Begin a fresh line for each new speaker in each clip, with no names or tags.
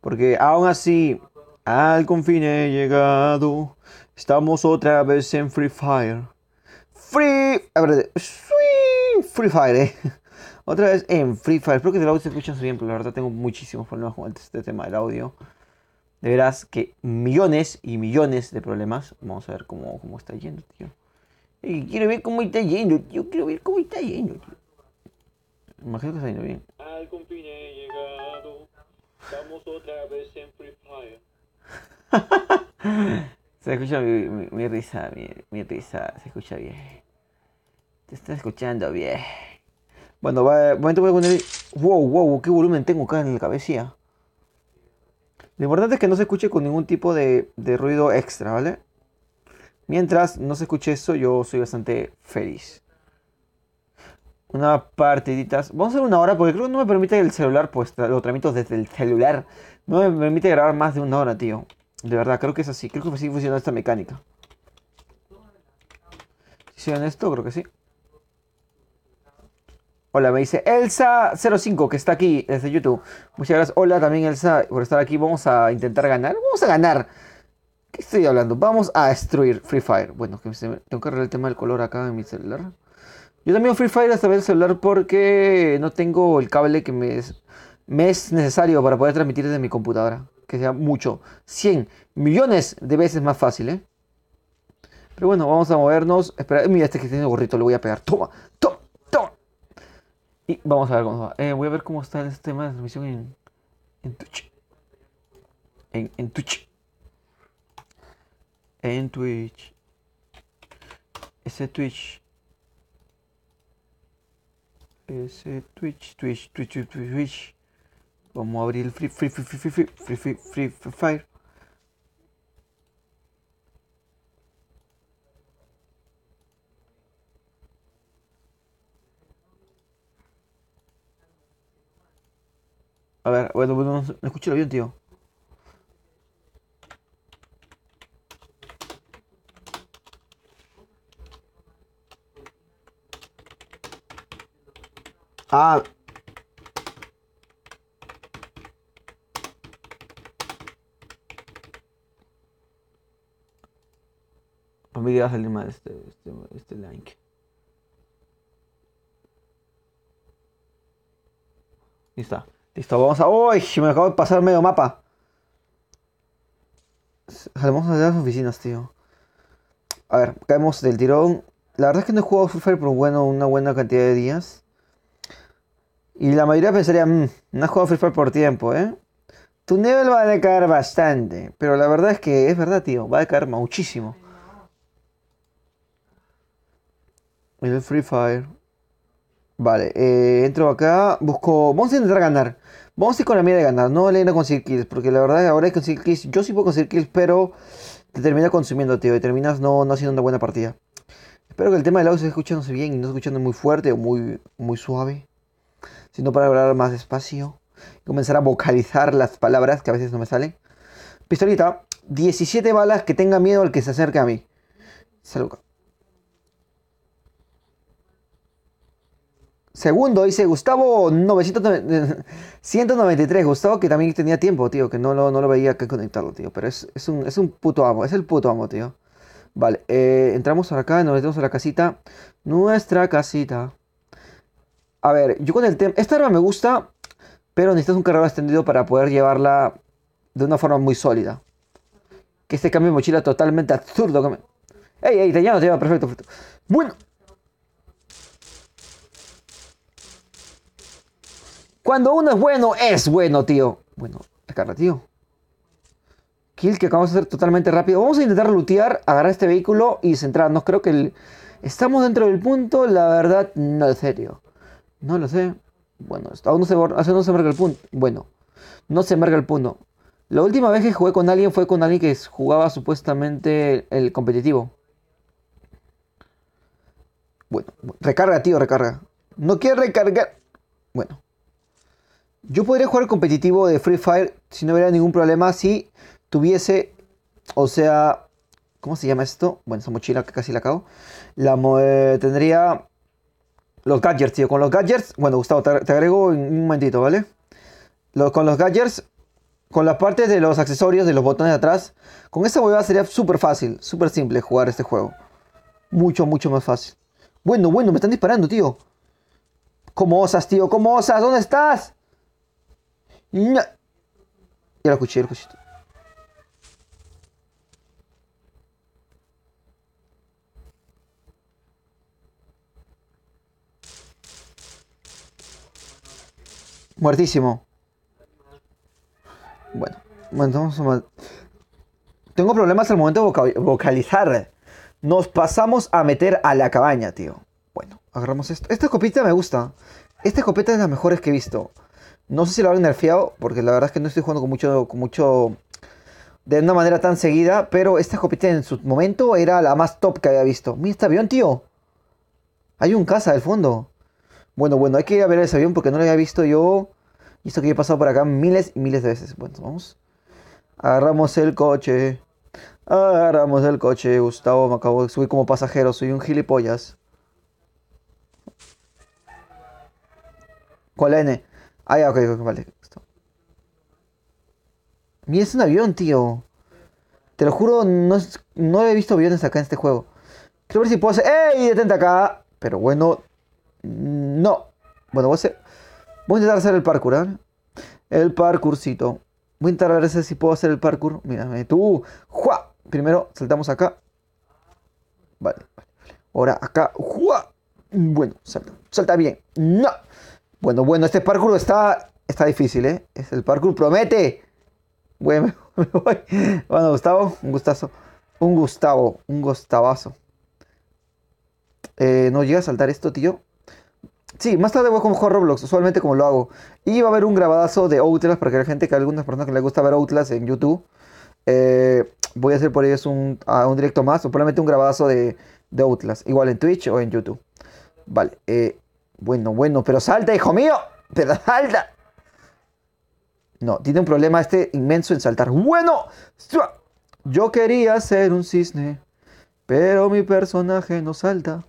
Porque aún así, al confín he llegado. Estamos otra vez en Free Fire. A ver, Free Fire, Otra vez en Free Fire. Espero que el audio se escuche bien, pero la verdad tengo muchísimos problemas con este tema del audio. De veras que millones y millones de problemas. Vamos a ver cómo está yendo, tío. Quiero ver cómo está yendo, tío. Quiero ver cómo está yendo, tío. Imagino que está yendo bien. Al confín he llegado. Estamos otra vez en Free Fire. Se escucha mi risa, mi risa. Se escucha bien. Te está escuchando bien. Bueno, momento voy a poner. Wow, wow, qué volumen tengo acá en la cabecilla. Lo importante es que no se escuche con ningún tipo de ruido extra, ¿vale? Mientras no se escuche eso, yo soy bastante feliz. Una partidita. Vamos a hacer una hora porque creo que no me permite el celular, pues lo tramito desde el celular. No me permite grabar más de una hora, tío. De verdad, creo que es así. Creo que sí funciona esta mecánica. ¿Sí en esto? Creo que sí. Hola, me dice Elsa05 que está aquí desde YouTube. Muchas gracias. Hola también Elsa por estar aquí. Vamos a intentar ganar. Vamos a ganar. ¿Qué estoy hablando? Vamos a destruir Free Fire. Bueno, tengo que arreglar el tema del color acá en mi celular. Yo también Free Fire esta vez el celular porque no tengo el cable que me es necesario para poder transmitir desde mi computadora. Que sea mucho. 100 millones de veces más fácil, ¿eh? Pero bueno, vamos a movernos. Espera, mira este que tiene gorrito, le voy a pegar. Toma, toma, toma. Y vamos a ver cómo va. Voy a ver cómo está el sistema de transmisión en Twitch. En Twitch. En Twitch. Ese Twitch. Ese Twitch. Vamos a abrir el Free Fire. A ver, bueno, no escucho bien, tío. Ah, a mí va a salir mal este link. Listo. Listo, vamos a. ¡Uy! Me acabo de pasar medio mapa. Salimos de las oficinas, tío. A ver, caemos del tirón. La verdad es que no he jugado Free Fire por una buena cantidad de días. Y la mayoría pensaría, no has jugado Free Fire por tiempo, ¿eh? Tu nivel va a decaer bastante. Pero la verdad es que es verdad, tío. Va a decaer muchísimo. El Free Fire. Vale, entro acá, busco. Vamos a intentar ganar. Vamos a ir con la mira de ganar, no le a conseguir kills. Porque la verdad, ahora hay que conseguir kills. Yo sí puedo conseguir kills, pero te termina consumiendo, tío. Y terminas no haciendo una buena partida. Espero que el tema del audio se esté escuchándose bien y no escuchando muy fuerte o muy suave. Sino para hablar más despacio. Y comenzar a vocalizar las palabras que a veces no me salen. Pistolita, 17 balas que tenga miedo al que se acerque a mí. Salud. Segundo, dice Gustavo 193. Gustavo que también tenía tiempo, tío, que no lo veía que conectarlo, tío. Pero es un puto amo, es el puto amo, tío. Vale, entramos por acá, nos metemos a la casita. Nuestra casita. A ver, yo con el tema. Esta arma me gusta, pero necesitas un cargador extendido para poder llevarla de una forma muy sólida. Que este cambio de mochila totalmente absurdo. ¡Ey, ey! Te lleva, perfecto, perfecto. Bueno, cuando uno es bueno, tío. Bueno, recarga, tío. Kill que acabamos de hacer totalmente rápido. Vamos a intentar lootear, agarrar este vehículo y centrarnos. Creo que estamos dentro del punto. La verdad, no lo sé, tío. No lo sé. Bueno, aún no se marca el punto. Bueno, no se marca el punto. La última vez que jugué con alguien fue con alguien que jugaba supuestamente el competitivo. Bueno, recarga, tío, recarga. No quiere recargar. Bueno, yo podría jugar competitivo de Free Fire si no hubiera ningún problema. Si tuviese, o sea, ¿cómo se llama esto? Bueno, esa mochila que casi la acabo. Tendría los gadgets, tío. Con los gadgets, bueno, Gustavo, te agrego en un momentito, ¿vale? Con los gadgets Con la parte de los accesorios, de los botones de atrás, con esta huevada sería súper fácil, súper simple jugar este juego. Mucho, mucho más fácil. Bueno, bueno, me están disparando, tío. ¿Cómo osas, tío? ¿Cómo osas? ¿Dónde estás? No. Ya lo escuché, lo escuché. Muertísimo. Bueno, bueno, tengo problemas al momento de vocalizar. Nos pasamos a meter a la cabaña, tío. Bueno, agarramos esto. Esta escopeta me gusta. Esta escopeta es de las mejores que he visto. No sé si lo habrán nerfeado, porque la verdad es que no estoy jugando con mucho, de una manera tan seguida, pero esta escopeta en su momento era la más top que había visto. Mira este avión, tío. Hay un caza del fondo. Bueno, bueno, hay que ir a ver ese avión porque no lo había visto yo. Y esto que he pasado por acá miles y miles de veces. Bueno, vamos. Agarramos el coche. Agarramos el coche. Gustavo, me acabo de subir como pasajero. Soy un gilipollas. ¿Cuál N? Ah, ya, ok, ok, vale. Mira, es un avión, tío. Te lo juro, no he visto aviones acá en este juego. Quiero ver si puedo hacer... ¡Ey! Detente acá. Pero bueno, no. Bueno, voy a intentar hacer el parkour, ¿eh? El parkourcito. Voy a intentar ver si puedo hacer el parkour. Mírame tú. ¡Jua! Primero saltamos acá. Vale. Ahora acá. ¡Jua! Bueno, salta. Salta bien. No. Bueno, bueno, este parkour está difícil, ¿eh? Es el parkour promete. Bueno, me voy. Bueno, Gustavo, un gustazo. Un Gustavo, un Gustavazo. ¿No llega a saltar esto, tío? Sí, más tarde voy a jugar Roblox, usualmente como lo hago. Y va a haber un grabadazo de Outlast para que la gente, que a algunas personas que les gusta ver Outlast en YouTube, voy a hacer por ellos un directo más, o probablemente un grabadazo de Outlast, igual en Twitch o en YouTube. Vale, bueno, bueno, pero salta, hijo mío, pero salta. No, tiene un problema este inmenso en saltar. Bueno, yo quería ser un cisne, pero mi personaje no salta.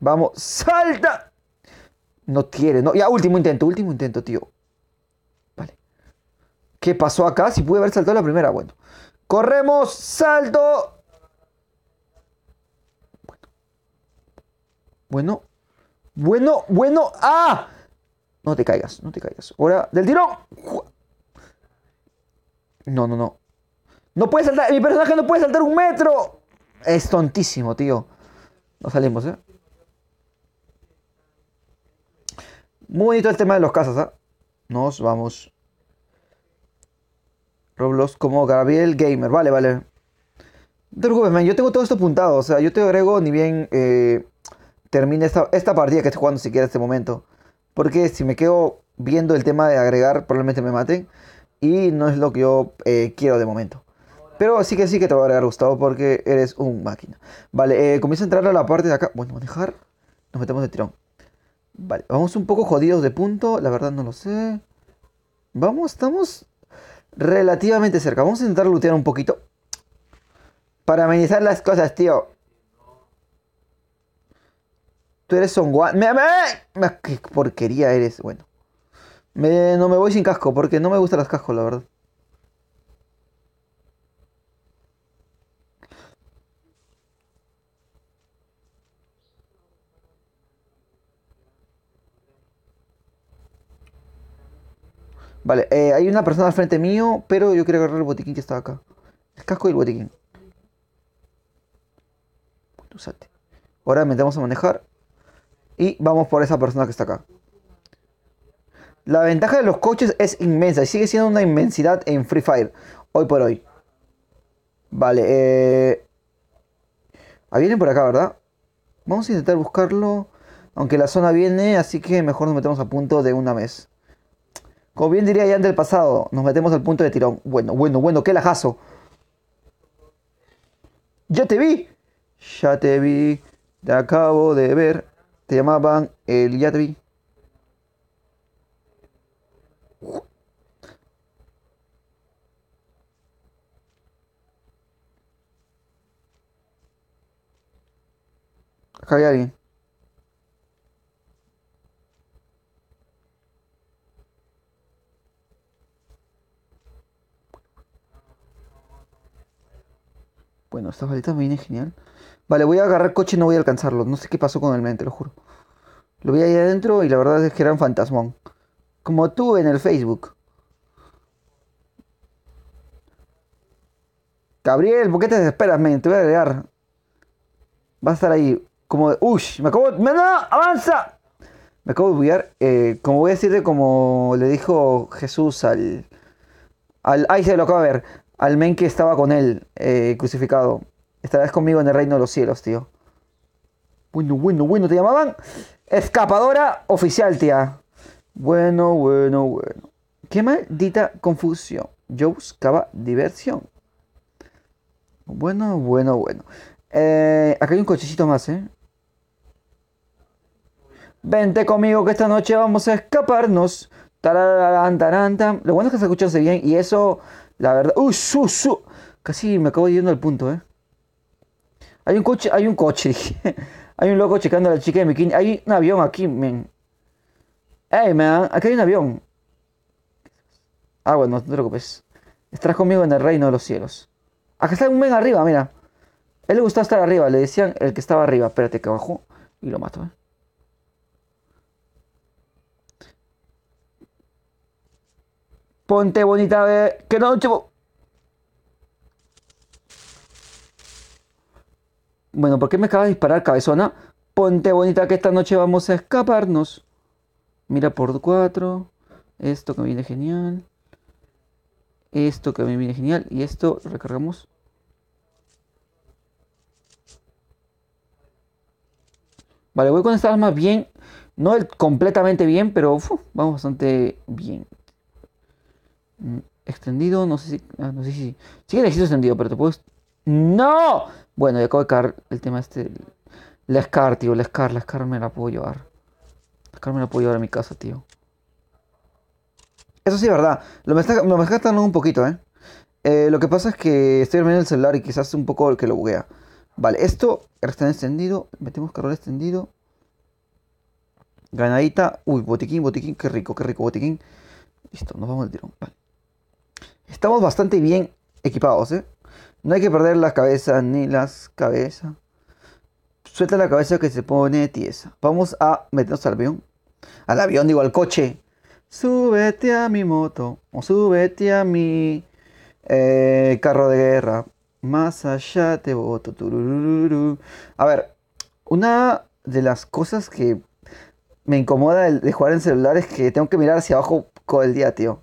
Vamos, salta. No quiere, no. Ya, último intento, tío. Vale. ¿Qué pasó acá? Si pude haber saltado la primera, bueno. ¡Corremos! ¡Salto! Bueno, bueno, bueno. ¡Ah! No te caigas, no te caigas. Hora del tirón. No, no, no. No puede saltar. Mi personaje no puede saltar 1 metro. Es tontísimo, tío. No salimos, ¿eh? Muy bonito el tema de los cazas, ¿ah? Nos vamos. Roblox como Gabriel Gamer. Vale, vale. No te preocupes, man. Yo tengo todo esto apuntado. O sea, yo te agrego ni bien termine esta partida que estoy jugando siquiera en este momento. Porque si me quedo viendo el tema de agregar, probablemente me maten. Y no es lo que yo quiero de momento. Pero sí que te va a agregar, Gustavo, porque eres un máquina. Vale, comienza a entrar a la parte de acá. Bueno, manejar. Nos metemos de tirón. Vale, vamos un poco jodidos de punto. La verdad no lo sé. Vamos, estamos relativamente cerca. Vamos a intentar lootear un poquito. Para amenizar las cosas, tío. Tú eres Son Juan. ¡Qué porquería eres! Bueno. No me voy sin casco porque no me gustan los cascos, la verdad. Vale, hay una persona al frente mío, pero yo quiero agarrar el botiquín que estaba acá. El casco y el botiquín. Tú salte. Ahora metemos a manejar y vamos por esa persona que está acá. La ventaja de los coches es inmensa y sigue siendo una inmensidad en Free Fire, hoy por hoy. Vale, vienen por acá, ¿verdad? Vamos a intentar buscarlo, aunque la zona viene, así que mejor nos metemos a punto de una vez. Como bien diría ya del pasado, nos metemos al punto de tirón. Bueno, bueno, bueno, qué lajazo. Ya te vi. Ya te vi. Te acabo de ver. Te llamaban el ya te vi. Acá hay alguien. Bueno, esta balita me viene genial. Vale, voy a agarrar coche y no voy a alcanzarlo. No sé qué pasó con el men, te lo juro. Lo vi ahí adentro y la verdad es que era un fantasmón. Como tú en el Facebook. Gabriel, ¿por qué te desesperas, men? Te voy a agregar. Vas a estar ahí. Como de. ¡Ush! Me acabo de. ¡No! ¡Avanza! Me acabo de buguear. Como voy a decirte, como le dijo Jesús Ahí se lo acabo de ver. Al men que estaba con él, crucificado. Estarás conmigo en el reino de los cielos, tío. Bueno, bueno, bueno. ¿Te llamaban? Escapadora oficial, tía. Bueno, bueno, bueno. Qué maldita confusión. Yo buscaba diversión. Bueno, bueno, bueno. Acá hay un cochecito más, ¿eh? Vente conmigo que esta noche vamos a escaparnos. Tarararán, tarán, tan. Lo bueno es que se escucharse bien y eso, la verdad. ¡Uy, su, su! Casi me acabo yendo al punto, ¿eh? Hay un coche, dije. Hay un loco checando a la chica de bikini. Hay un avión aquí, men. Hey, man, aquí hay un avión. Ah, bueno, no te preocupes. Estarás conmigo en el reino de los cielos. Acá está un men arriba, mira. A él le gustaba estar arriba, le decían el que estaba arriba. Espérate que bajó y lo mato, ¿eh? Ponte bonita, que noche. Bueno, ¿por qué me acabas de disparar, cabezona? Ponte bonita que esta noche vamos a escaparnos. Mira por cuatro. Esto que me viene genial. Esto que me viene genial. Y esto lo recargamos. Vale, voy con esta arma bien. No completamente bien, pero vamos bastante bien. Extendido, no sé si. No sé si. Sí que necesito extendido, pero te puedo. ¡No! Bueno, ya acabo de caer el tema este. La Scar, tío. La Scar me la puedo llevar. La Scar me la puedo llevar a mi casa, tío. Eso sí es verdad. Lo me está gastando un poquito, ¿eh? Lo que pasa es que estoy armando el celular y quizás un poco el que lo buguea. Vale, esto está extendido. Metemos carril extendido. Ganadita. Uy, botiquín, botiquín. Qué rico, botiquín. Listo, nos vamos al tirón. Vale. Estamos bastante bien equipados, ¿eh? No hay que perder la cabeza ni las cabezas. Suelta la cabeza que se pone tiesa. Vamos a meternos al avión. Al avión, digo, al coche. Súbete a mi moto. O súbete a mi carro de guerra. Más allá te boto. Turururu. A ver, una de las cosas que me incomoda de jugar en celular es que tengo que mirar hacia abajo todo el día, tío.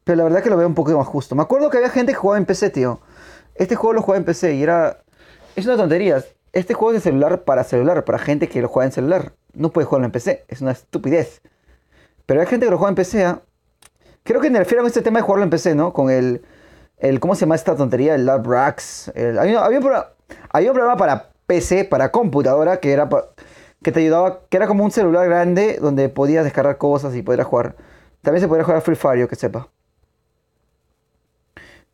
Pero la verdad que lo veo un poco más justo. Me acuerdo que había gente que jugaba en PC, tío. Este juego lo jugaba en PC y era. Es una tontería. Este juego es de celular, para gente que lo juega en celular. No puede jugarlo en PC. Es una estupidez. Pero hay gente que lo juega en PC, ¿eh? Creo que me refiero a este tema de jugarlo en PC, ¿no? Con ¿cómo se llama esta tontería? El Lab Racks. Había un programa para PC, para computadora, que te ayudaba, que era como un celular grande donde podías descargar cosas y poder jugar. También se podía jugar Free Fire, yo que sepa.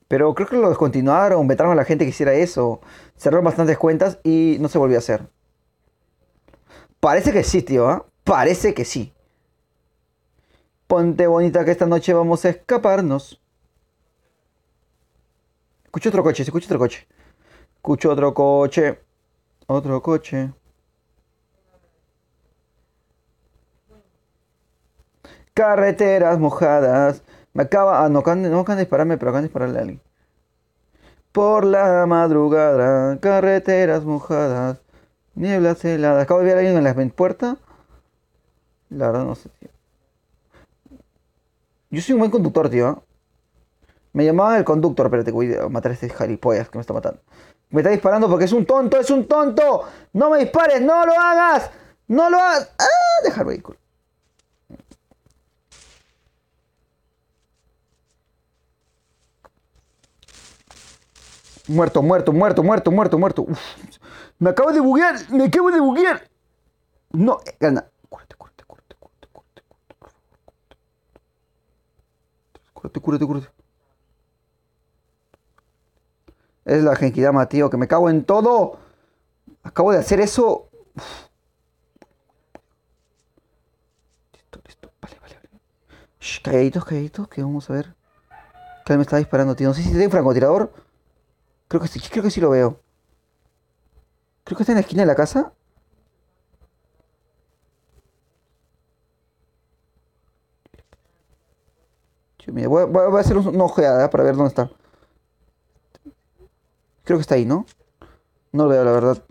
Pero creo que lo descontinuaron, vetaron a la gente que hiciera eso. Cerraron bastantes cuentas y no se volvió a hacer. Parece que sí, tío, ¿eh? Parece que sí. Ponte bonita que esta noche vamos a escaparnos. Escucho otro coche, se escucha otro coche. Escucho otro coche. Otro coche. Carreteras mojadas. Me acaba. Ah, no acaban de dispararme, pero acaban de dispararle a alguien. Por la madrugada, carreteras mojadas, nieblas heladas. Acabo de ver a alguien en la puerta. La verdad no sé, tío. Yo soy un buen conductor, tío. ¿Eh? Me llamaban el conductor, pero te voy a matar a este jaripollas que me está matando. Me está disparando porque es un tonto, es un tonto. No me dispares, no lo hagas. No lo hagas. ¡Ah! Deja el vehículo. Muerto, muerto, muerto, muerto, muerto, muerto. Uf. Me acabo de buguear, me acabo de buguear. No, gana. Cúrate, cúrate, cúrate, cúrate, cúrate, cúrate, cúrate, cúrate. Es la Genkidama, tío, que me cago en todo. Acabo de hacer eso. Uf. Listo, listo. Vale, vale, vale. Shh, calladitos, calladitos, que vamos a ver. Que él me está disparando, tío. No sé si tiene un francotirador. creo que sí lo veo. Creo que está en la esquina de la casa. Yo, mira, voy a hacer una ojeada para ver dónde está. Creo que está ahí, ¿no? No lo veo, la verdad.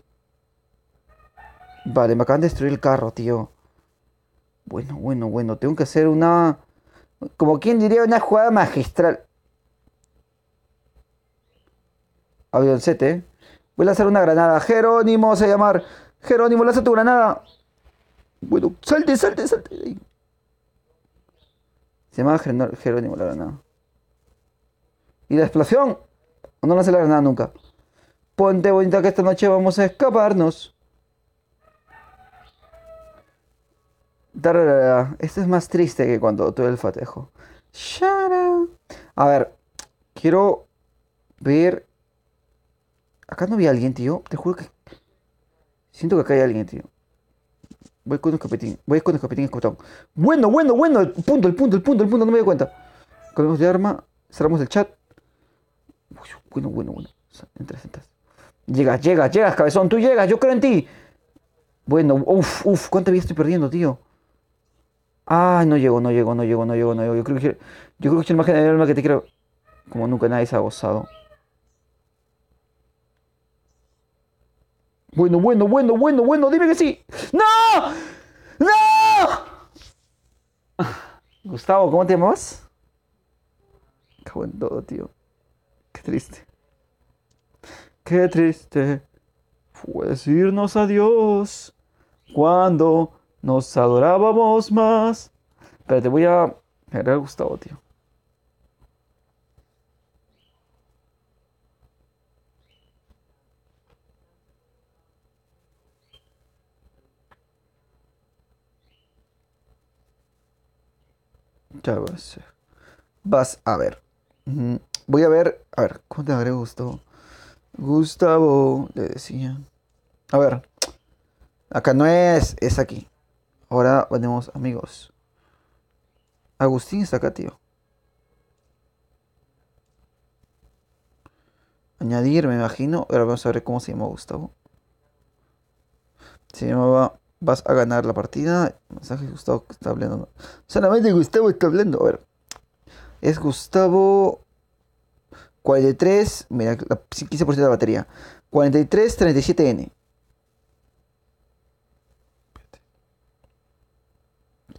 Vale, me acaban de destruir el carro, tío. Bueno, bueno, bueno. Tengo que hacer una... Como quien diría, una jugada magistral. Avioncete, ¿eh? Voy a lanzar una granada. Jerónimo se va a llamar. Jerónimo, lanza tu granada. Bueno, salte, salte, salte. Ahí. Se llama Jerónimo la granada. ¿Y la explosión? O no lancé la granada nunca. Ponte bonita que esta noche vamos a escaparnos. Tararara. Esto es más triste que cuando tuve el fatejo. Shara. A ver, quiero ver. Acá no vi a alguien, tío. Te juro que siento que acá hay alguien, tío. Voy con escopetín. Voy con escopetín y escopetón. Bueno, bueno, bueno. El punto, el punto, el punto, el punto. No me doy cuenta. Cambiamos de arma. Cerramos el chat. Uy, bueno, bueno, bueno. Entras, entras. Llegas, llegas, llegas, cabezón. Tú llegas. Yo creo en ti. Bueno, uff, uff. ¿Cuánta vida estoy perdiendo, tío? Ah, no llego, no llego, no llego, no llego, no llego. Yo creo que es la imagen de alma que te quiero. Como nunca nadie se ha gozado. Bueno, bueno, bueno, bueno, bueno. Dime que sí. ¡No! ¡No! Gustavo, ¿cómo te llamas? Cago en todo, tío. Qué triste. Qué triste fue decirnos adiós cuando nos adorábamos más. Espérate, voy a agregar a Gustavo, tío. Ya vas. Vas a ver. Voy a ver. A ver, ¿cómo te agrego Gustavo? Gustavo, le decía. A ver, acá no es, es aquí. Ahora tenemos amigos. Agustín está acá, tío. Añadir, me imagino. Ahora vamos a ver cómo se llama Gustavo. Se llamaba Vas a ganar la partida. Mensaje de Gustavo que está hablando. Solamente Gustavo está hablando. A ver. Es Gustavo 43. Mira, 15% de la batería. 4337N.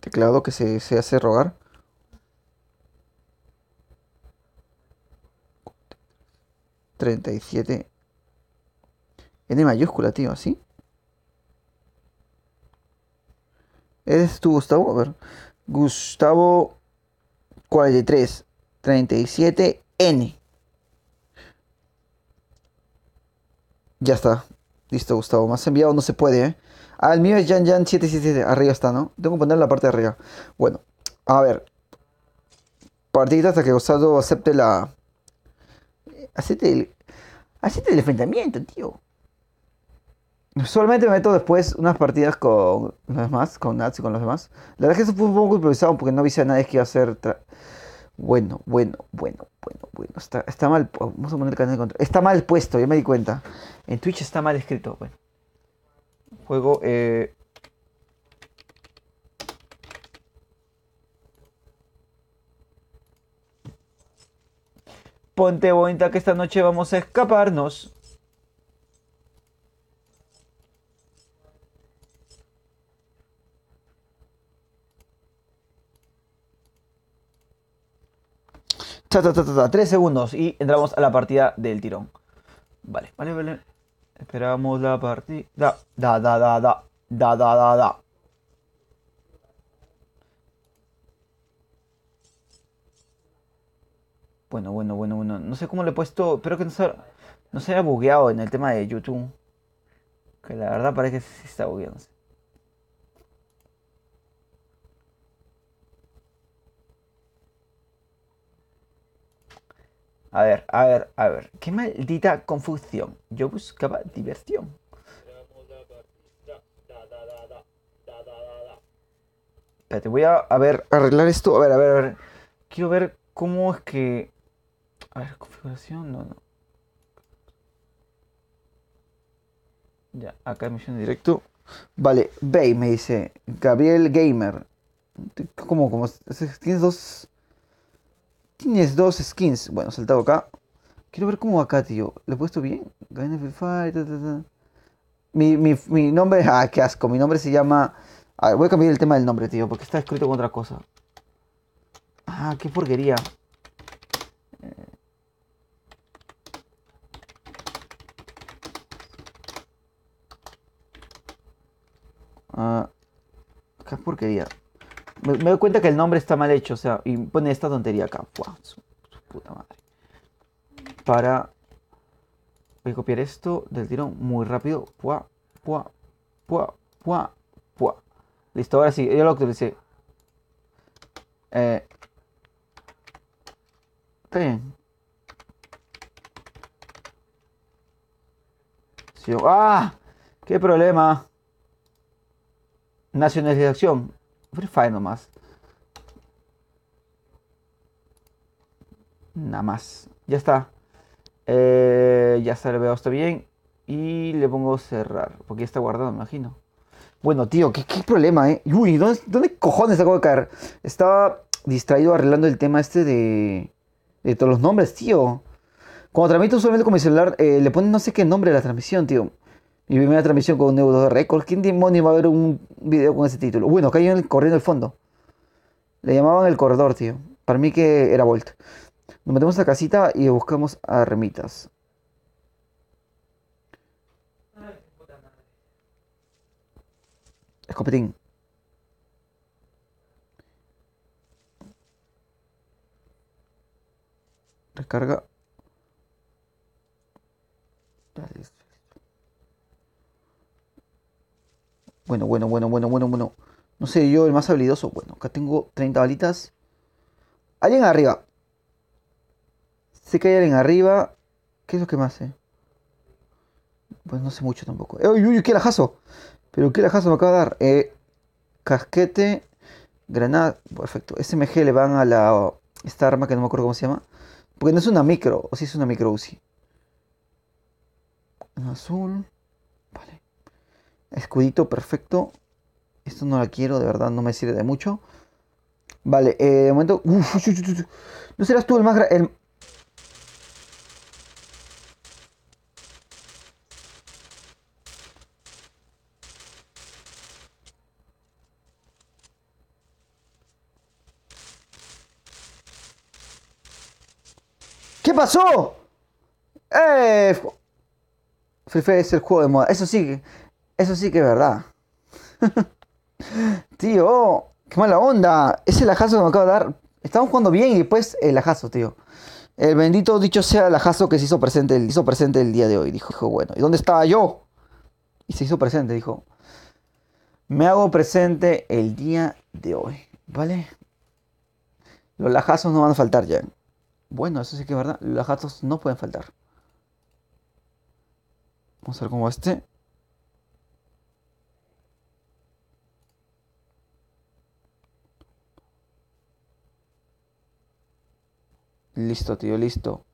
Teclado que se hace rogar. 37. N mayúscula, tío, ¿así? ¿Eres tú, Gustavo? A ver. Gustavo 4337N. Ya está. Listo, Gustavo. Más enviado no se puede, ¿eh? Ah, el mío es Jan777. Arriba está, ¿no? Tengo que poner la parte de arriba. Bueno, a ver. Partida hasta que Gustavo acepte la. Acepte el enfrentamiento, tío. Solamente me meto después unas partidas con los demás, con Nats y con los demás. La verdad es que eso fue un poco improvisado porque no avisé a nadie que iba a hacer. Bueno, bueno, bueno, bueno, bueno. Está mal. Vamos a poner el canal de control. Está mal puesto, ya me di cuenta. En Twitch está mal escrito. Bueno, juego. Ponte bonita que esta noche vamos a escaparnos. Ta, ta, ta, ta, ta, 3 segundos y entramos a la partida del tirón. Vale, vale, vale. Esperamos la partida. Da, da, da, da, da. Da, da, da, da. Bueno, bueno, bueno, bueno. No sé cómo le he puesto. Espero que no se haya bugueado en el tema de YouTube. Que la verdad parece que sí está bugueando. A ver, a ver, a ver. Qué maldita confusión. Yo buscaba diversión. Espérate, voy a ver, arreglar esto. A ver, a ver, a ver. Quiero ver cómo es que. A ver, configuración, no, no. Ya, acá emisión en directo. Vale, Bay me dice. Gabriel Gamer. ¿Cómo? Tienes dos. Tienes dos skins. Bueno, saltado acá. Quiero ver cómo va acá, tío. ¿Lo he puesto bien? Gana Free Fire, mi nombre. Ah, qué asco. Mi nombre se llama. A ver, voy a cambiar el tema del nombre, tío, porque está escrito con otra cosa. Ah, qué porquería. Ah, qué porquería. Me doy cuenta que el nombre está mal hecho, o sea, y pone esta tontería acá. Buah, su puta madre. Para. Voy a copiar esto del tirón muy rápido. Pua, pua, pua, pua, pua. Listo, ahora sí, yo lo actualicé. Eh, Está bien. Sí, ¡ah! ¡Qué problema! Nacionalización. Free Fire nomás. Nada más. Ya está. Ya está, le veo, está bien. Y le pongo cerrar. Porque ya está guardado, me imagino. Bueno, tío, qué problema, ¿eh? Uy, ¿dónde cojones acabo de caer? Estaba distraído arreglando el tema este de todos los nombres, tío. Cuando transmito usualmente con mi celular, le ponen no sé qué nombre a la transmisión, tío. Mi primera transmisión con un Euro de Record. ¿Quién demonio va a ver un video con ese título? Bueno, acá hay un corriendo al fondo. Le llamaban el corredor, tío. Para mí que era Volt. Nos metemos a la casita y buscamos a Remitas. Escopetín. Recarga. Bueno. No sé, yo el más habilidoso. Bueno, acá tengo 30 balitas. Alguien arriba. Sé que hay alguien arriba. ¿Qué es lo que más sé? Pues no sé mucho tampoco. ¡Uy, qué lajazo! Pero qué lajazo me acaba de dar. Casquete. Granada. Perfecto. SMG le van a la. Esta arma que no me acuerdo cómo se llama. Porque no es una micro. O sí es una micro UCI. En azul. Vale. Escudito, perfecto. Esto no la quiero, de verdad no me sirve de mucho. Vale, de momento. ¿No serás tú el más grande? ¿Qué pasó? ¡Eh! Free Fire es el juego de moda. Eso sí que es verdad. Tío, qué mala onda. Ese lajazo que me acaba de dar. Estamos jugando bien y después el lajazo, tío. El bendito dicho sea el lajazo que se hizo presente el día de hoy. Dijo, bueno, ¿y dónde estaba yo? Y se hizo presente, dijo. Me hago presente el día de hoy. ¿Vale? Los lajazos no van a faltar ya. Bueno, eso sí que es verdad. Los lajazos no pueden faltar. Vamos a ver cómo va este. Listo, tío, listo.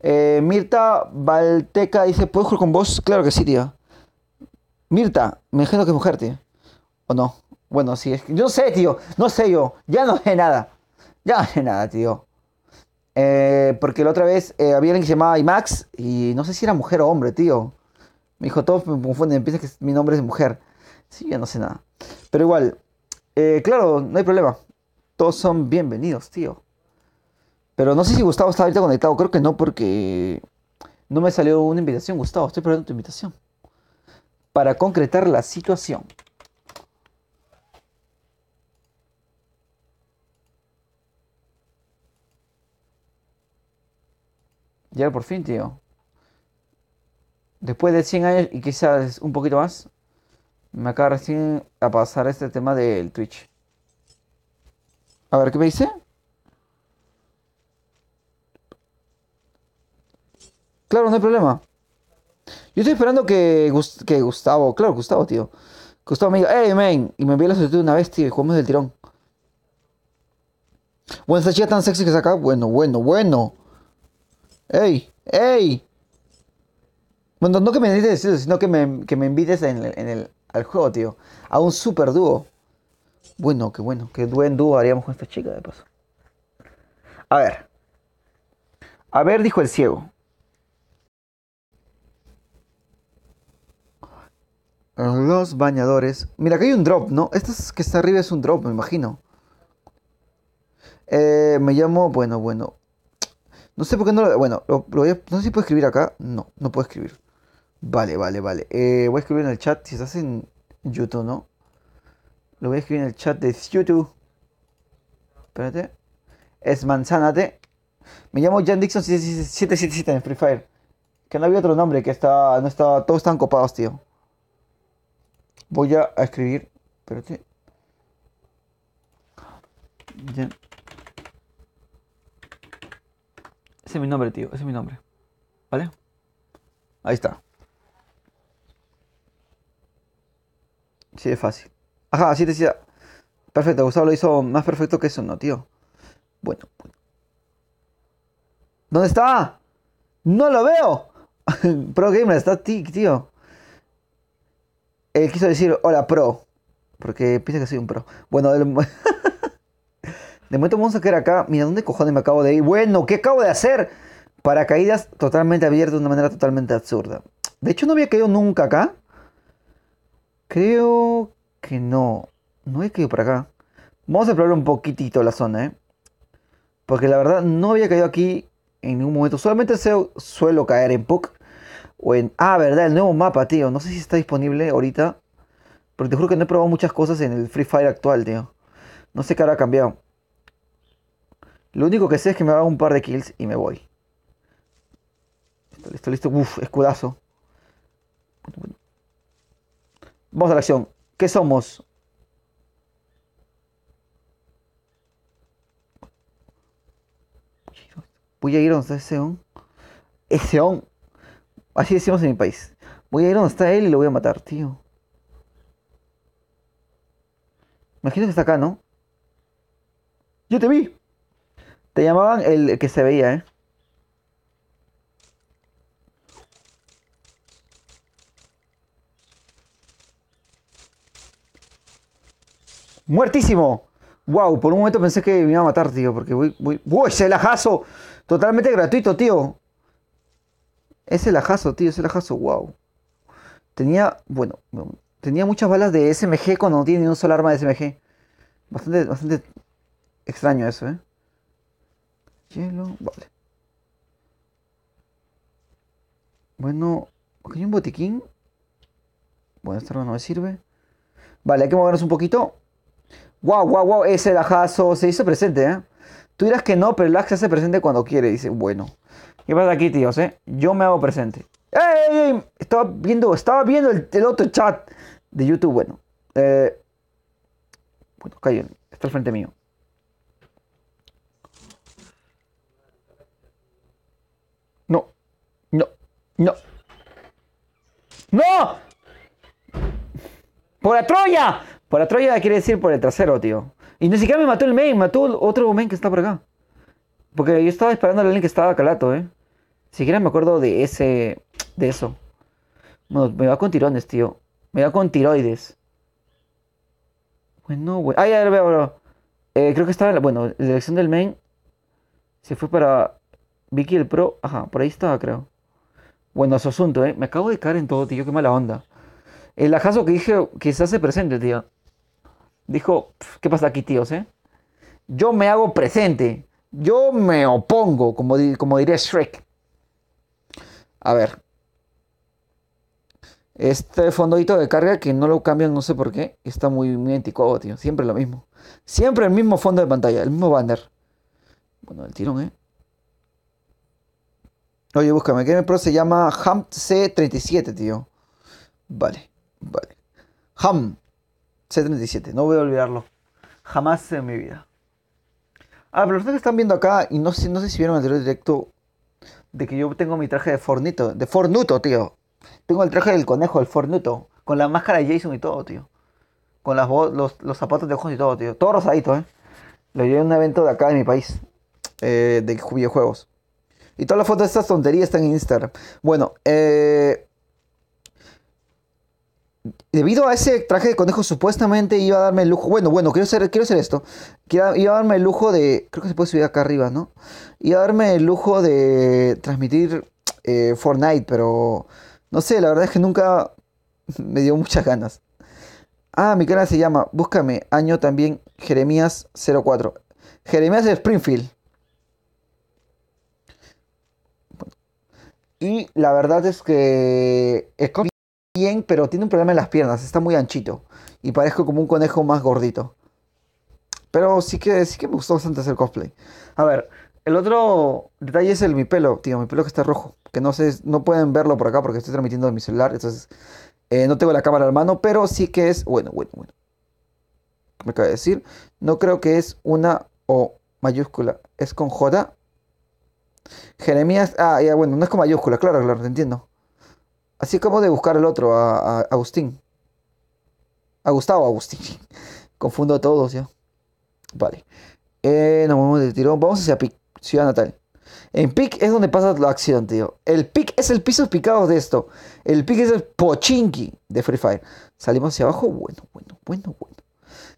Mirta Valteca dice, ¿puedo jugar con vos? Claro que sí, tío. Mirta, me imagino que es mujer, tío. ¿O no? Bueno, sí, es que... Yo no sé, tío. No sé yo. Ya no sé nada. Ya no sé nada, tío. Porque la otra vez había alguien que se llamaba IMAX y no sé si era mujer o hombre, tío. Me dijo, todos me confunden, piensan que mi nombre es mujer. Sí, ya no sé nada. Pero igual, claro, no hay problema. Todos son bienvenidos, tío. Pero no sé si Gustavo está ahorita conectado. Creo que no, porque no me salió una invitación, Gustavo. Estoy esperando tu invitación. Para concretar la situación. Ya por fin, tío. Después de 100 años y quizás un poquito más, me acaba recién a pasar este tema del Twitch. A ver, ¿qué me dice? Claro, no hay problema. Yo estoy esperando que Gustavo, claro, Gustavo, tío. Gustavo me diga, hey, man, y me envíe la solicitud de una vez, tío, y jugamos del tirón. Bueno, esta chica tan sexy que saca, bueno. Ey, ey. Bueno, no que me invites, sino que me invites al juego, tío. A un super dúo. Bueno, qué buen dúo haríamos con esta chica, de paso. A ver. A ver, dijo el ciego. Los bañadores. Mira, acá hay un drop, ¿no? Esto que está arriba es un drop, me imagino. Me llamo, bueno. No sé por qué no lo... Bueno, no sé si puedo escribir acá. No, no puedo escribir. Vale. Voy a escribir en el chat si estás en YouTube, ¿no? Lo voy a escribir en el chat de YouTube. Espérate. Es manzánate. Me llamo Jan Dixon 777 en Free Fire. Que no había otro nombre, que está, no estaba, todos están copados, tío. Voy a escribir. Espérate. Jan. Ese es mi nombre, tío. Ese es mi nombre. ¿Vale? Ahí está. Sí, es fácil. Ajá, 777. Perfecto, Gustavo lo hizo más perfecto que eso, ¿no, tío? Bueno. ¿Dónde está? ¡No lo veo! Pro Gamer, está tío. Él quiso decir hola pro. Porque piensa que soy un pro. Bueno, de momento vamos a quedar acá. Mira, ¿dónde cojones me acabo de ir? Bueno, ¿qué acabo de hacer? Paracaídas totalmente abiertas de una manera totalmente absurda. De hecho, no había caído nunca acá. Creo que no. No había caído por acá. Vamos a explorar un poquitito la zona, ¿eh? Porque la verdad no había caído aquí en ningún momento. Solamente suelo caer en PUC. O en... Ah, verdad, el nuevo mapa, tío. No sé si está disponible ahorita. Porque te juro que no he probado muchas cosas en el Free Fire actual, tío. No sé qué habrá cambiado. Lo único que sé es que me hago un par de kills y me voy. Listo. Uf, escudazo. Vamos a la acción. ¿Qué somos? Voy a ir donde está ese on. Ese on. Así decimos en mi país. Voy a ir donde está él y lo voy a matar, tío. Imagino que está acá, ¿no? Yo te vi. Te llamaban el que se veía, ¿eh? ¡Muertísimo! Wow, por un momento pensé que me iba a matar, tío, porque voy... ¡Uy, ese lajazo! Totalmente gratuito, tío. Ese lajazo, tío, ese lajazo, wow. Bueno, tenía muchas balas de SMG cuando no tiene ni un solo arma de SMG. Bastante extraño eso, ¿eh? Hielo, vale. Bueno, aquí hay un botiquín. Bueno, esta arma no me sirve. Vale, hay que movernos un poquito. Wow, ese lajazo se hizo presente, ¿eh? Tú dirás que no, pero el lag se hace presente cuando quiere. Dice, bueno. ¿Qué pasa aquí, tíos, eh? Yo me hago presente. ¡Ey! Estaba viendo el otro chat de YouTube, bueno. Bueno, callen, está al frente mío. No, no, no. ¡No! ¡Por la Troya! Por la Troya quiere decir por el trasero, tío. Y ni siquiera me mató el main, mató el otro main que está por acá. Porque yo estaba esperando al link que estaba calato, ¿eh? Ni siquiera me acuerdo de ese... De eso. Bueno, me va con tirones, tío. Me va con tiroides. Bueno. Ah, ya lo veo. Creo que estaba... Bueno, la elección del main se fue para Vicky el Pro. Ajá, por ahí estaba, creo. Bueno, su asunto, ¿eh? Me acabo de caer en todo, tío. Qué mala onda. El ajazo que dije que se hace presente, tío. Dijo, ¿qué pasa aquí, tíos, eh? Yo me hago presente. Yo me opongo, como diría Shrek. A ver. Este fondito de carga que no lo cambian, no sé por qué. Está muy anticuado, tío. Siempre lo mismo. Siempre el mismo fondo de pantalla, el mismo banner. Bueno, el tirón, ¿eh? Oye, búscame. Game Pro se llama Ham C37, tío. Vale. Ham C37. No voy a olvidarlo. Jamás en mi vida. Ah, pero ustedes que están viendo acá, y no sé si vieron el anterior directo, de que yo tengo mi traje de Fornito. De Fornuto, tío. Tengo el traje del conejo, el Fornuto. Con la máscara de Jason y todo, tío. Con los zapatos de ojos y todo, tío. Todo rosadito, ¿eh? Lo llevé a un evento de acá de mi país. De videojuegos. Y todas las fotos de estas tonterías están en Instagram. Bueno,
Debido a ese traje de conejo, supuestamente iba a darme el lujo. Bueno, quiero hacer esto. Iba a darme el lujo de. Creo que se puede subir acá arriba, ¿no? Iba a darme el lujo de transmitir Fortnite, pero. No sé, la verdad es que nunca me dio muchas ganas. Ah, mi canal se llama. Búscame. Año también. Jeremías 04. Jeremías de Springfield. Y la verdad es que. Bien, pero tiene un problema en las piernas. Está muy anchito. Y parezco como un conejo más gordito. Pero sí que me gustó bastante hacer cosplay. A ver, el otro detalle es mi pelo, tío, mi pelo que está rojo. Que no sé, no pueden verlo por acá porque estoy transmitiendo de mi celular, entonces no tengo la cámara a la mano, pero sí que es, bueno, me acaba de decir, no creo que es una O mayúscula, es con J. Jeremías, ya bueno, no es con mayúscula, claro, te entiendo. Así como de buscar el otro, a Agustín. A Gustavo Agustín. Confundo a todos ya. Vale. Nos movemos de tirón. Vamos hacia Pic, ciudad natal. En Pic es donde pasa la acción, tío. El Pic es el piso picado de esto. El Pic es el pochinki de Free Fire. Salimos hacia abajo. Bueno.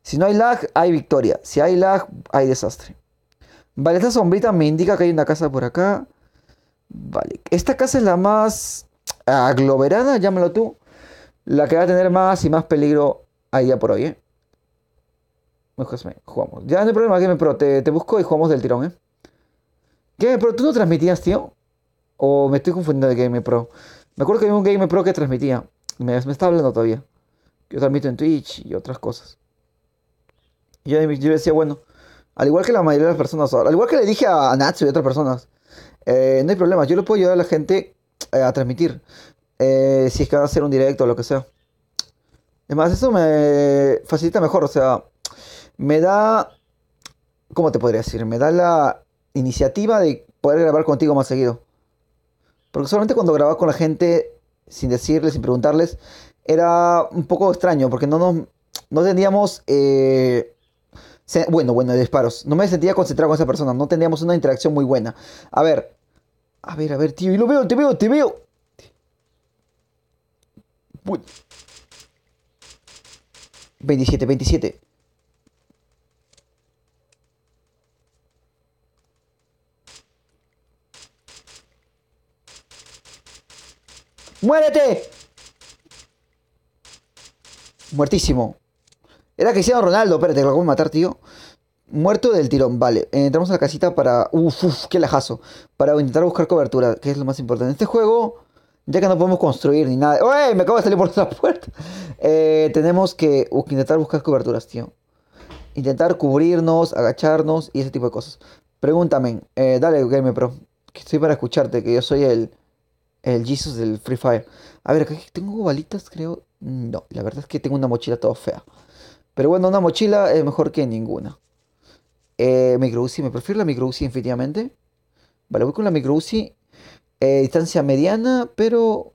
Si no hay lag, hay victoria. Si hay lag, hay desastre. Vale, esta sombrita me indica que hay una casa por acá. Vale, esta casa es la más aglomerada, llámalo tú. La que va a tener más y más peligro a día por hoy, ¿eh? Jugamos. Ya no hay problema, Game Pro. Te busco y jugamos del tirón, ¿eh? Game Pro, ¿tú no transmitías, tío? ¿O me estoy confundiendo de Game Pro? Me acuerdo que había un Game Pro que transmitía. Me está hablando todavía. Yo transmito en Twitch y otras cosas. Y yo decía, bueno, al igual que la mayoría de las personas, al igual que le dije a Natsu y otras personas, no hay problema, yo le puedo ayudar a la gente a transmitir. Si es que van a hacer un directo o lo que sea. Además, eso me facilita mejor, o sea, me da, ¿cómo te podría decir? Me da la iniciativa de poder grabar contigo más seguido. Porque solamente cuando grababa con la gente, sin decirles, sin preguntarles, era un poco extraño, porque no teníamos, bueno, disparos. No me sentía concentrado con esa persona, no teníamos una interacción muy buena. A ver, tío, y lo veo, te veo. Bueno, 27. ¡Muérete! Muertísimo. Era Cristiano Ronaldo, espérate, que lo acabo de matar, tío. Muerto del tirón, vale. Entramos a la casita para. Qué lajazo. Para intentar buscar cobertura, que es lo más importante. En este juego, ya que no podemos construir ni nada. ¡Uy! Me acabo de salir por la puerta. Tenemos que intentar buscar coberturas, tío. Intentar cubrirnos, agacharnos y ese tipo de cosas. Pregúntame, dale, Game Pro. Que estoy para escucharte, que yo soy el Jesus del Free Fire. A ver, acá tengo balitas, creo. No, la verdad es que tengo una mochila toda fea. Pero bueno, una mochila es mejor que ninguna. Micro Uzi, me prefiero la Micro Uzi infinitamente. Vale, voy con la Micro Uzi. Distancia mediana, pero.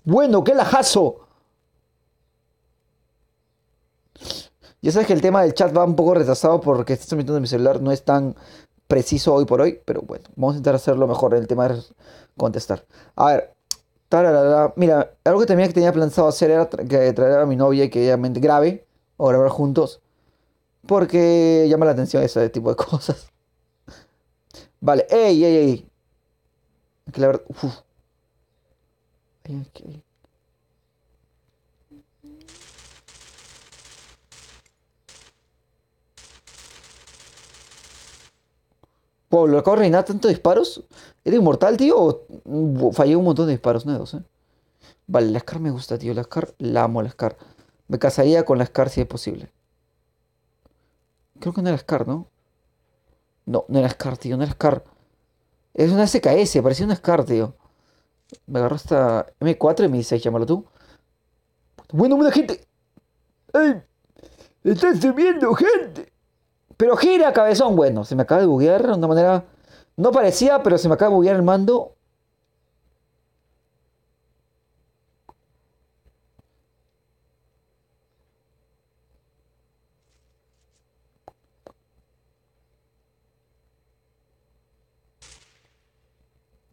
Bueno, qué lajazo. Ya sabes que el tema del chat va un poco retrasado porque estoy transmitiendo en mi celular, no es tan preciso hoy por hoy, pero bueno, vamos a intentar hacerlo mejor en el tema de contestar. A ver, tararara. Mira, algo que también tenía pensado hacer era que traer a mi novia y que ella me grabe o grabar juntos, porque llama la atención ese tipo de cosas. Vale, ey. Que la verdad, uf. Ok. Wow, ¿lo acabo de reinar tantos disparos? ¿Era inmortal, tío? ¿O fallé un montón de disparos nuevos, eh? Vale, la Scar me gusta, tío. La Scar, la amo, la Scar. Me casaría con la Scar si es posible. Creo que no era Scar, ¿no? No, no era Scar, tío, no era Scar. Es una SKS, parecía una Scar, tío. Me agarró esta M4 y me dice, llámalo tú. Bueno, buena gente. ¡Ey! ¡Están subiendo gente! Pero gira, cabezón. Bueno, se me acaba de buguear de una manera. No parecía, pero se me acaba de buguear el mando.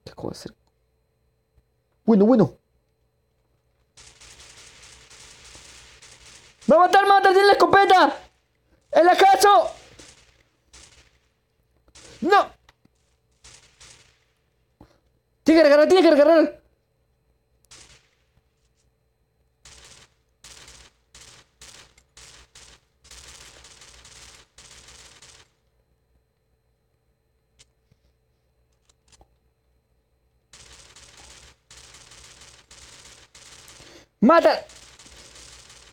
¿Qué acabo de hacer? Bueno. mata! ¡Tiene la escopeta! ¡El acaso! ¡No! ¡Tiene que recargar! ¡Tiene que recargar! ¡Mata!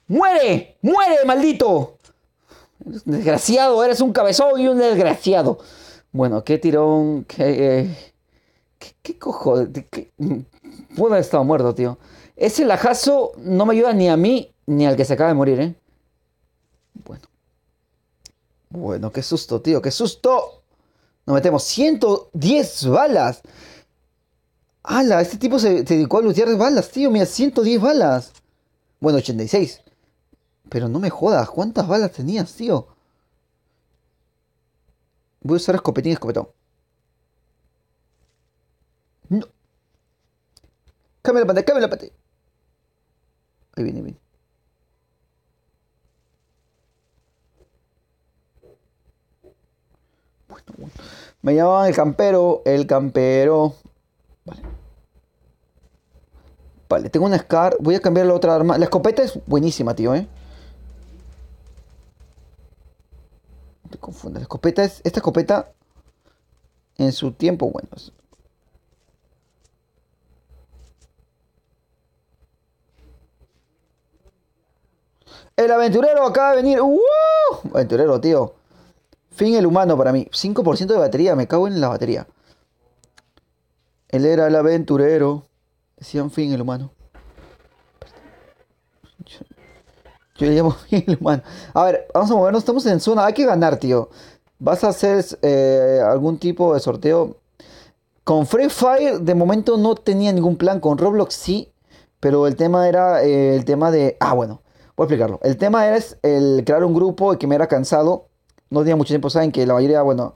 ¡Muere! ¡Muere, maldito! Eres un desgraciado, eres un cabezón y un desgraciado. Bueno, qué tirón, qué cojo. Pudo haber estado muerto, tío. Ese lajazo no me ayuda ni a mí ni al que se acaba de morir, ¿eh? Bueno. Bueno, qué susto, tío, qué susto. Nos metemos 110 balas. ¡Hala! Este tipo se dedicó a lootear balas, tío. Mira, 110 balas. Bueno, 86. Pero no me jodas, ¿cuántas balas tenías, tío? Voy a usar escopetín y escopetón. No. Cámbiame la pantalla, cámbiame la pantalla. Ahí viene, ahí viene. Bueno. Me llamaban el campero, el campero. Vale. Vale, tengo una Scar. Voy a cambiar la otra arma. La escopeta es buenísima, tío, ¿eh? No te confundas. La escopeta es... Esta escopeta, en su tiempo, bueno. El aventurero acaba de venir. ¡Uh! Aventurero, tío. Fin el humano para mí. 5% de batería. Me cago en la batería. Él era el aventurero. Decían fin el humano. Yo le llamo fin el humano. A ver, vamos a movernos. Estamos en zona. Hay que ganar, tío. ¿Vas a hacer algún tipo de sorteo? Con Free Fire, de momento no tenía ningún plan. Con Roblox sí. Pero el tema era el tema de... Ah, bueno. Voy a explicarlo. El tema es el crear un grupo y que me era cansado. No tenía mucho tiempo. Saben que la mayoría, bueno...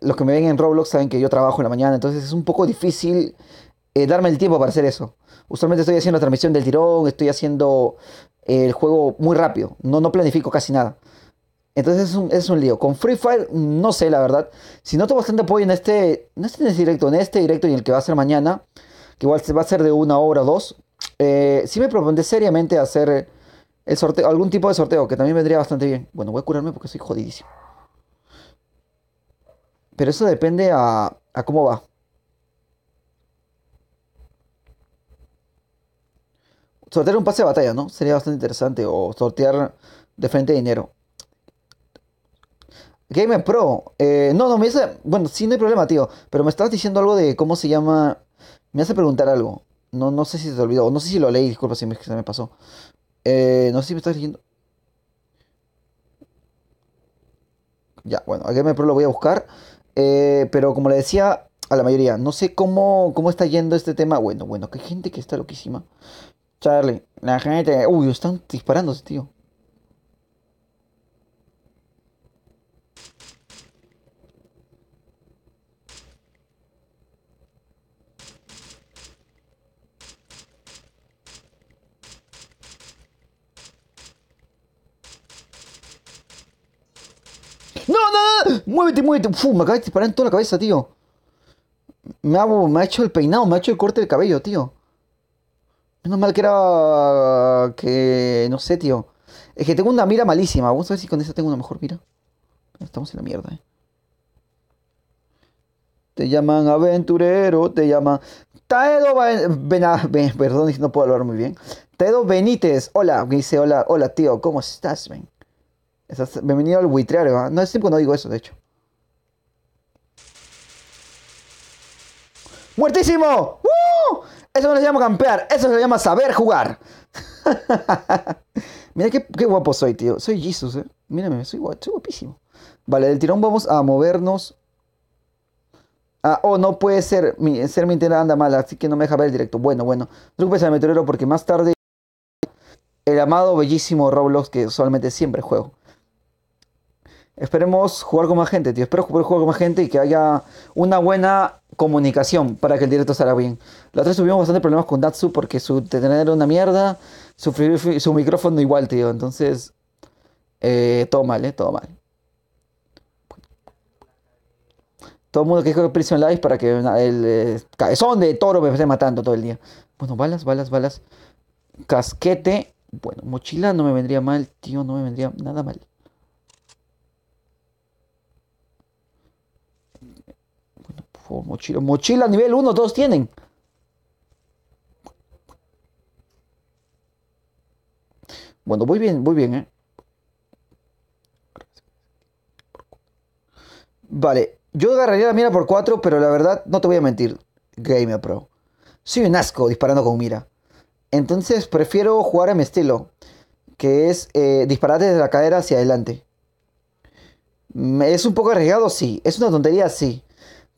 los que me ven en Roblox saben que yo trabajo en la mañana. Entonces es un poco difícil darme el tiempo para hacer eso. Usualmente estoy haciendo la transmisión del tirón. Estoy haciendo el juego muy rápido. No planifico casi nada. Entonces es un lío. Con Free Fire no sé la verdad. Si noto bastante apoyo en este... No en este directo. En este directo y en el que va a ser mañana. Que igual se va a ser de 1 hora o 2. Sí me propondré seriamente hacer el sorteo, algún tipo de sorteo, que también vendría bastante bien. Bueno, voy a curarme porque soy jodidísimo. Pero eso depende a cómo va. Sortear un pase de batalla, ¿no? Sería bastante interesante. O sortear de frente dinero. Gamer Pro. No, me dice... Bueno, sí, no hay problema, tío. Pero me estabas diciendo algo de cómo se llama... Me hace preguntar algo. No sé si se te olvidó. O no sé si lo leí. Disculpa si se me pasó. No sé si me estás diciendo... Ya, bueno, a Gamer Pro lo voy a buscar. Pero como le decía a la mayoría, no sé cómo está yendo este tema. Bueno, que hay gente que está loquísima. Charlie, la gente... Uy, están disparándose, tío. ¡No, no, no! ¡Muévete, muévete! ¡Uf! Me acaba de disparar en toda la cabeza, tío. Me ha hecho el peinado, me ha hecho el corte del cabello, tío. Menos mal que era... Que... No sé, tío. Es que tengo una mira malísima. Vamos a ver si con esa tengo una mejor mira. Estamos en la mierda, eh. Te llaman aventurero, te llaman... Taedo Perdón, no puedo hablar muy bien. Taedo Benítez. Hola, me dice hola. Hola, tío. ¿Cómo estás, ven? Bienvenido al buitreario, ¿ah? No, es tiempo no digo eso, de hecho. ¡Muertísimo! ¡Uh! Eso no se llama campear, eso se llama saber jugar. Mira qué guapo soy, tío. Soy Jesus, eh. Mírame, soy guapísimo. Vale, del tirón vamos a movernos. Ah, oh, no puede ser. Mi internet anda mal, así que no me deja ver el directo. Bueno. No te preocupes al meteorero porque más tarde el amado, bellísimo Roblox que usualmente siempre juego. Esperemos jugar con más gente, tío. Espero poder jugar con más gente y que haya una buena comunicación para que el directo salga bien. La otra vez tuvimos bastante problemas con Datsu porque su internet era una mierda, su micrófono igual, tío. Entonces, todo mal, todo mal. Todo el mundo que juega Prison Life para que el cabezón de toro me esté matando todo el día. Bueno, balas. Casquete. Bueno, mochila no me vendría mal, tío. No me vendría nada mal. Bueno, por favor, mochila. Mochila nivel 1, todos tienen. Bueno, voy bien, Vale, yo agarraría la mira por 4, pero la verdad, no te voy a mentir, Gamer Pro. Soy un asco disparando con mira. Entonces prefiero jugar a mi estilo, que es disparar desde la cadera hacia adelante. Es un poco arriesgado, sí. Es una tontería, sí.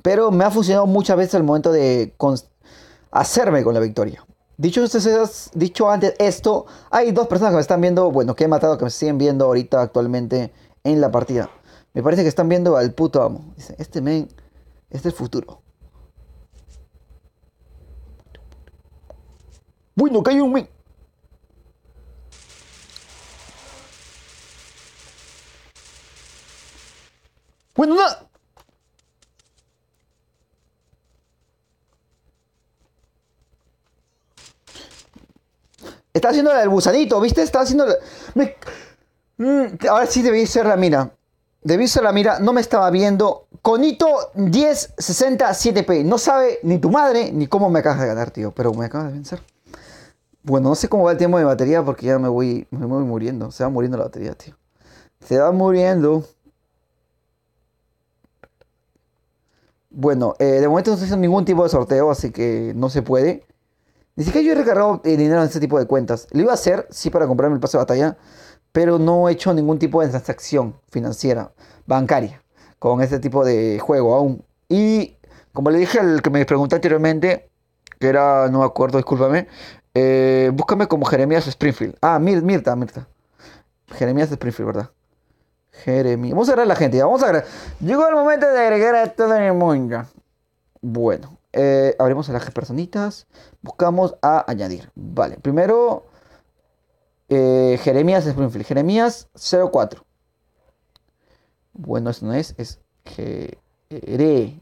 Pero me ha funcionado muchas veces al momento de hacerme con la victoria. Dicho antes esto, hay dos personas que me están viendo, bueno, que he matado, que me siguen viendo ahorita actualmente en la partida. Me parece que están viendo al puto amo. Dice, este men, este es el futuro. Bueno, que hay un men. Bueno, nada. Está haciendo la del gusanito, ¿viste? Está haciendo la... Ahora sí debí ser la mira. Debí ser la mira, no me estaba viendo. Conito 1060 7P. No sabe ni tu madre ni cómo me acabas de ganar, tío. Pero me acabas de vencer. Bueno, no sé cómo va el tiempo de batería porque ya me voy muriendo. Se va muriendo la batería, tío. Se va muriendo. Bueno, de momento no estoy haciendo ningún tipo de sorteo, así que no se puede. Ni siquiera yo he recargado dinero en este tipo de cuentas. Lo iba a hacer, sí, para comprarme el pase de batalla, pero no he hecho ningún tipo de transacción financiera, bancaria, con este tipo de juego aún. Y como le dije al que me preguntó anteriormente, que era, no me acuerdo, discúlpame, búscame como Jeremías Springfield. Ah, Mirta. Jeremías Springfield, ¿verdad? Jeremías. Vamos a agregar a la gente, ya, vamos a agregar. Llegó el momento de agregar a todo el mundo. Bueno, abrimos a las personitas. Buscamos a añadir. Vale, primero Jeremías Springfield. Jeremías 04. Bueno, eso no es Jeremías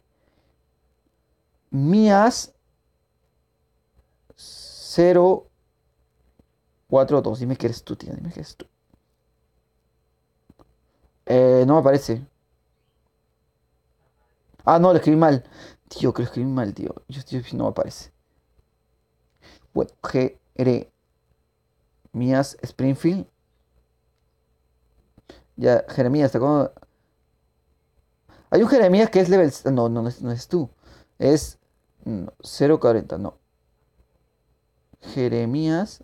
042. Dime que eres tú, tío. Dime que eres tú. No me aparece. Ah, no, lo escribí mal. Tío, que lo escribí mal, tío. No me aparece. Bueno, Jeremías Springfield. Ya, Jeremías, ¿está como? Hay un Jeremías que es level... No es tú. Es 040, no. Jeremías.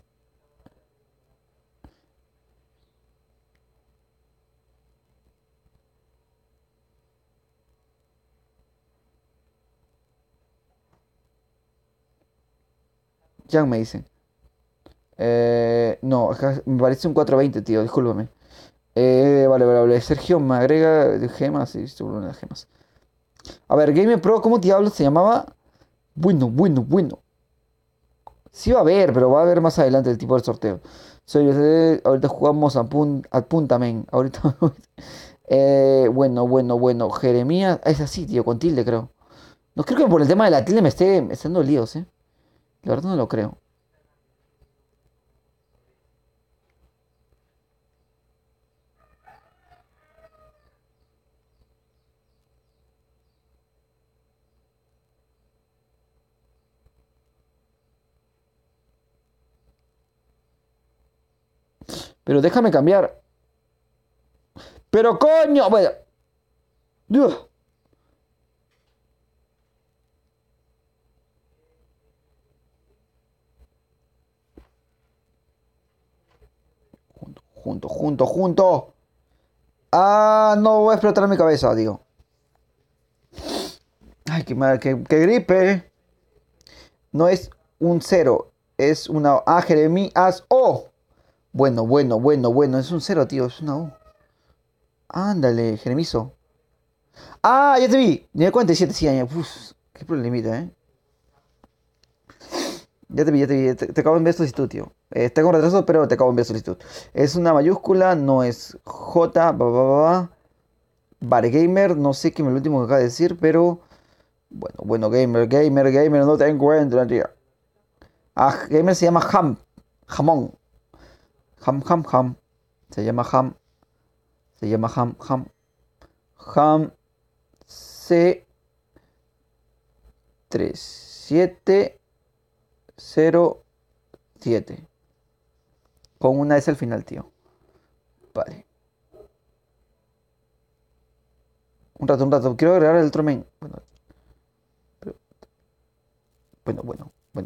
Jan me dice. No, acá me parece un 420, tío, discúlpame. Vale. Sergio me agrega gemas y seguro las gemas. A ver, Game Pro, ¿cómo diablos se llamaba? Bueno. Sí va a haber, pero va a haber más adelante el tipo de sorteo. Ahorita jugamos a punta, men. Ahorita. Bueno. Jeremías. Es así, tío, con tilde, creo. No creo que por el tema de la tilde me esté dando líos, eh. La verdad no lo creo. Pero déjame cambiar. Pero coño, bueno. Ugh. Junto. Ah, no voy a explotar mi cabeza, digo. Ay, qué mal, qué gripe. No es un cero, es una A, Jeremías O. Bueno, es un cero, tío, es una O. Ándale, Jeremizo. Ah, ya te vi. Nivel 47, sí, años. Uf, qué problemita, ¿eh? Ya te vi, ya te vi. Te acabo de enviar solicitud, tío. Está con retraso, pero te acabo de enviar solicitud. Es una mayúscula, no es J, Vale, gamer, no sé qué es lo último que acaba de decir, pero... Bueno, gamer, no te encuentro, tío. Ah, gamer se llama jamón. Ham. Se llama ham C3707. Con una S al final, tío. Vale. Un rato. Quiero agregar el otro main. Bueno.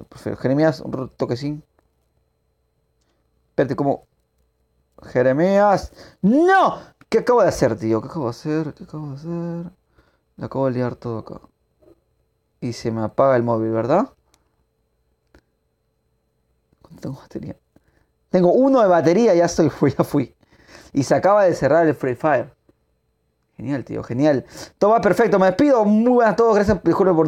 Prefiero. Jeremías, un toquecín. Espérate, como. Jeremías. ¡No! ¿Qué acabo de hacer, tío? ¿Qué acabo de hacer? Le acabo de liar todo acá. Y se me apaga el móvil, ¿verdad? ¿Cuánto tengo batería? Tengo 1 de batería, ya fui. Y se acaba de cerrar el Free Fire. Genial, tío, genial. Todo va perfecto, me despido. Muy buenas a todos, gracias, disculpen por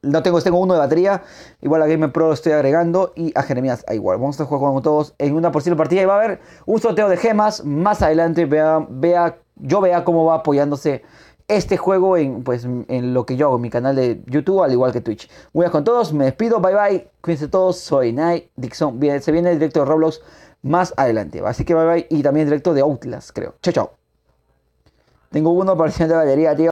no tengo 1 de batería. Igual a Game Pro lo estoy agregando. Y a Jeremías igual. Vamos a jugar con todos en una posible partida. Y va a haber un sorteo de gemas. Más adelante yo vea cómo va apoyándose este juego en lo que yo hago en mi canal de YouTube, al igual que Twitch. Muy bien con todos, me despido, bye bye. Cuídense todos, soy Night Dixon. Se viene el directo de Roblox más adelante. Así que bye bye. Y también el directo de Outlast, creo. Chao. Tengo 1% de batería, tío.